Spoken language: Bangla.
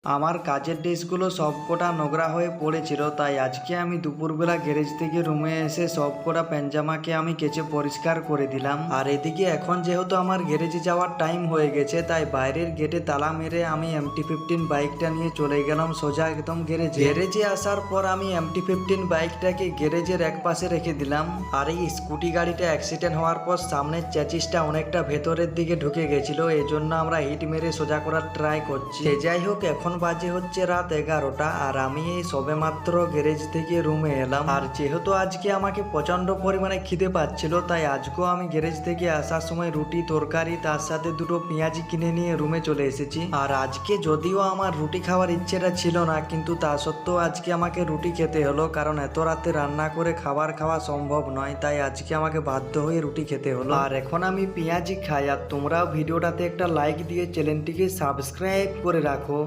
আমার কাজের ড্রেসগুলো সবকটা নোংরা হয়ে পড়েছিল, তাই আজকে আমি দুপুরবেলা গ্যারেজ থেকে রুমে এসে সবকটা প্যান্জামাকে আমি কেচে পরিষ্কার করে দিলাম। আর এদিকে এখন যেহেতু আমার গ্যারেজে যাওয়ার টাইম হয়ে গেছে, তাই বাইরের গেটে তালা মেরে আমি MT-15 বাইকটা নিয়ে চলে গেলাম সোজা একদম গ্যারেজে আসার পর আমি MT-15 বাইকটাকে গ্যারেজের এক পাশে রেখে দিলাম। আর এই স্কুটি গাড়িটা অ্যাক্সিডেন্ট হওয়ার পর সামনের চ্যাচিসটা অনেকটা ভেতরের দিকে ঢুকে গেছিল, এই জন্য আমরা হিট মেরে সোজা করার ট্রাই করছি। যাই হোক, এখন বাজে হচ্ছে রাত 11টা আর আমি এই সবে মাত্র গ্যারেজ থেকে রুমে এলাম। আর যেহেতু আজকে আমাকে প্রচন্ড পরিমাণে খিদে পাচ্ছিল, তাই আজকেও আমি গ্যারেজ থেকে আসার সময় রুটি তরকারি তার সাথে দুটো পেঁয়াজি কিনে নিয়ে রুমে চলে এসেছি। আর আজকে যদিও আমার রুটি খাওয়ার ইচ্ছেটা ছিল না, কিন্তু তা সত্ত্বেও আজকে আমাকে রুটি খেতে হলো, কারণ এত রাতে রান্না করে খাবার খাওয়া সম্ভব নয়, তাই আজকে আমাকে বাধ্য হয়ে রুটি খেতে হলো। আর এখন আমি পেঁয়াজি খাই। আর তোমরাও ভিডিওটাতে একটা লাইক দিয়ে চ্যানেলটিকে সাবস্ক্রাইব করে রাখো।